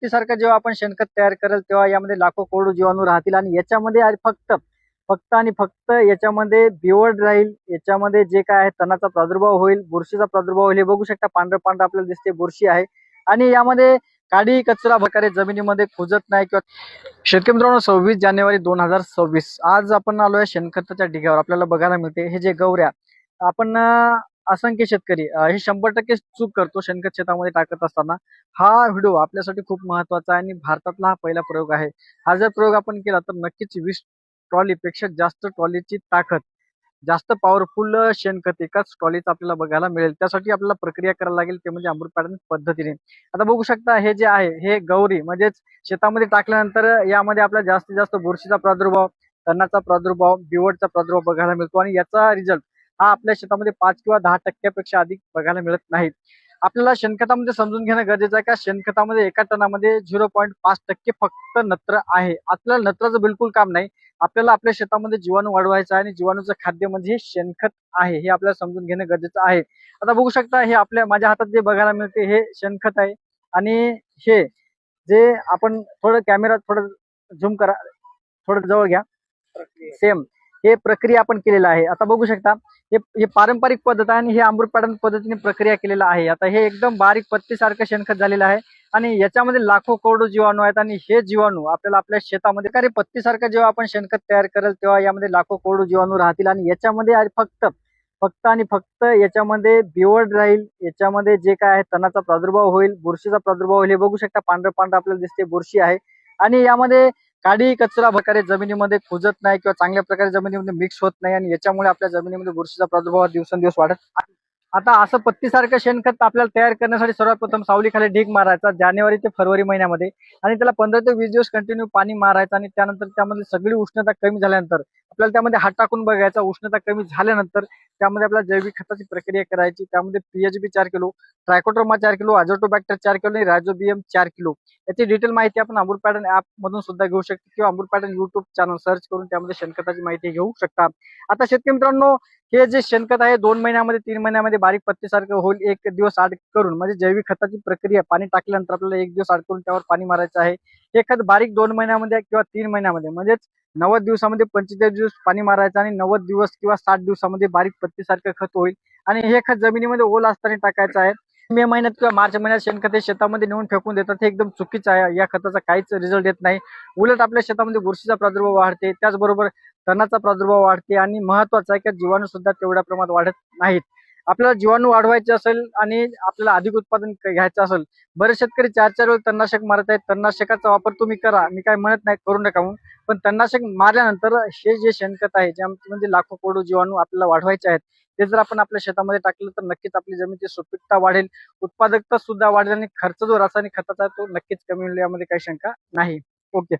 पत्तीसारखं जेव्हा आपण शेणखत तयार करेल तेव्हा यामध्ये लाखो करोडो जीवाणू राहतील आणि याच्यामध्ये फक्त फक्त आणि फक्त याच्यामध्ये बिवड राहील। याच्यामध्ये जे काय आहे तणाचा प्रादुर्भाव होईल, बुरशीचा प्रादुर्भाव होईल। हे बघू शकता पांढरं पांढरं आपल्याला दिसते बुरशी आहे आणि यामध्ये काडी कचरा प्रकारे जमिनीमध्ये कुजत नाही किंवा शेतकरी मित्रांनो 26 जानेवारी 2026 आज आपण आलोय शेणखताच्या ढिगावर। आपल्याला बघायला मिळते हे जे गवऱ्या आपण असंख्य शेतकरी हे 100% चूक करतो शेणखत शेतामध्ये टाकत असताना। हा व्हिडिओ आपल्यासाठी खूप महत्वाचा आहे आणि भारतातला हा पहिला प्रयोग आहे। हा जर प्रयोग आपण केला तर नक्कीच 20 ट्रॉलीपेक्षा जास्त ट्रॉलीची ताकद, जास्त पॉवरफुल शेणखत एकाच ट्रॉलीत आपल्याला बघायला मिळेल। त्यासाठी आपल्याला प्रक्रिया करायला लागेल ते म्हणजे अमृत पॅटर्न पद्धतीने। आता बघू शकता हे जे आहे हे गौरी म्हणजेच शेतामध्ये टाकल्यानंतर यामध्ये आपल्याला जास्तीत जास्त बुरशीचा प्रादुर्भाव, तणाचा प्रादुर्भाव, बिवडचा प्रादुर्भाव बघायला मिळतो आणि याचा रिझल्ट हा आपल्या शेतामध्ये 5 किंवा 10% पेक्षा अधिक बघायला मिळत नाही। आपल्याला शेणखतामध्ये समजून घेणं गरजेचं आहे का शेणखतामध्ये एका टनामध्ये 0.5% फक्त नत्र आहे। आपल्याला नत्राचं बिलकुल काम नाही। आपल्याला आपल्या शेतामध्ये जीवाणू वाढवायचा आहे आणि जीवाणूचं खाद्य म्हणजे शेणखत आहे हे आपल्याला समजून घेणं गरजेचं आहे। आता बघू शकता हे आपल्या माझ्या हातात जे बघायला मिळते हे शेणखत आहे आणि हे जे आपण थोडं कॅमेरा थोडं झूम करा, थोडं जवळ घ्या, सेम हे प्रक्रिया आपण केलेलं आहे। आता बघू शकता हे पारंपरिक पद्धत आहे आणि हे अमृत पॅटर्न पद्धतीने प्रक्रिया केलेला आहे। आता हे एकदम बारीक पत्तीसारखं शेणखत झालेलं आहे आणि याच्यामध्ये लाखो करोडो जीवाणू आहेत आणि हे जीवाणू आपल्याला आपल्या शेतामध्ये काही पत्तीसारखं जेव्हा आपण शेणखत तयार करेल तेव्हा यामध्ये लाखो करोडो जीवाणू राहतील आणि याच्यामध्ये फक्त फक्त आणि फक्त याच्यामध्ये बिवड राहील। याच्यामध्ये जे काय आहे तणाचा प्रादुर्भाव होईल, बुरशीचा प्रादुर्भाव होईल। हे बघू शकता पांढरं पांढरं आपल्याला दिसते बुरशी आहे आणि यामध्ये काडी कचरा प्रकारे जमिनीमध्ये कुजत नाही किंवा चांगल्या प्रकारे जमिनीमध्ये मिक्स होत नाही आणि याच्यामुळे आपल्या जमिनीमध्ये बुरशीचा प्रादुर्भाव दिवसेंदिवस वाढत आहे। आता असं पत्तीसारखं शेणखत आपल्याला तयार करण्यासाठी सर्वात प्रथम सावलीखाली ढीग मारायचा जानेवारी ते फरवरी महिन्यामध्ये आणि त्याला 15 ते 20 दिवस कंटिन्यू पाणी मारायचं आणि त्यानंतर त्यामध्ये सगळी उष्णता कमी झाल्यानंतर आपल्याला त्यामध्ये हात टाकून बघायचा। उष्णता कमी झाल्यानंतर त्यामध्ये आपल्याला जैविक खताची प्रक्रिया करायची। त्यामध्ये PHB 4 kilo, Trichoderma 4 kilo, अझोटोबॅक्टर 4 kilo आणि रायझोबियम 4 किलो याची डिटेल माहिती आपण अमृत पॅटर्न ऍप मधून सुद्धा घेऊ शकतो किंवा अमृत पॅटर्न युट्यूब चॅनल सर्च करून त्यामध्ये शेणखताची माहिती घेऊ शकता। आता शेतकरी मित्रांनो हे जे शेणखत आहे 2 महिन्यामध्ये 3 महिन्यामध्ये बारीक पत्तीसारखं होईल। 1 दिवस आड करून म्हणजे जैविक खताची प्रक्रिया पाणी टाकल्यानंतर आपल्याला 1 दिवस आड करून त्यावर पाणी मारायचं आहे। हे खत बारीक 2 महिन्यामध्ये किंवा 3 महिन्यामध्ये म्हणजेच 90 दिवसामध्ये 45 दिवस पाणी मारायचं आणि 90 दिवस किंवा 60 दिवसामध्ये बारीक पत्तीसारखं खत होईल आणि हे खत जमिनीमध्ये ओल असताना टाकायचं आहे। मे महिन्यात किंवा मार्च महिन्यात शेणखत हे शेतामध्ये नेऊन फेकून देतात, हे एकदम चुकीचं आहे। या खताचा काहीच रिझल्ट येत नाही, उलट आपल्या शेतामध्ये बुरशीचा प्रादुर्भाव वाढते, त्याचबरोबर तणाचा प्रादुर्भाव वाढते आणि महत्वाचं आहे की जीवाणू सुद्धा तेवढ्या प्रमाणात वाढत नाहीत। आपल्याला जीवाणू वाढवायचे असेल आणि आपल्याला अधिक उत्पादन घ्यायचं असेल, बरेच शेतकरी 4-4 वेळ तणनाशक मारत आहेत। तणनाशकाचा वापर तुम्ही करा, मी काय म्हणत नाही करू नका म्हणून, पण तणनाशक मारल्यानंतर हे जे शेणखत आहे ज्यामध्ये लाखो करोडो जीवाणू आपल्याला वाढवायचे आहेत ते जर आपण आपल्या शेतामध्ये टाकलं तर नक्कीच आपली जमिनीची सुपीकता वाढेल, उत्पादकता सुद्धा वाढेल आणि खर्च जो रासायनिक खताचा आहे तो नक्कीच कमी होईल, यामध्ये काही शंका नाही। ओके।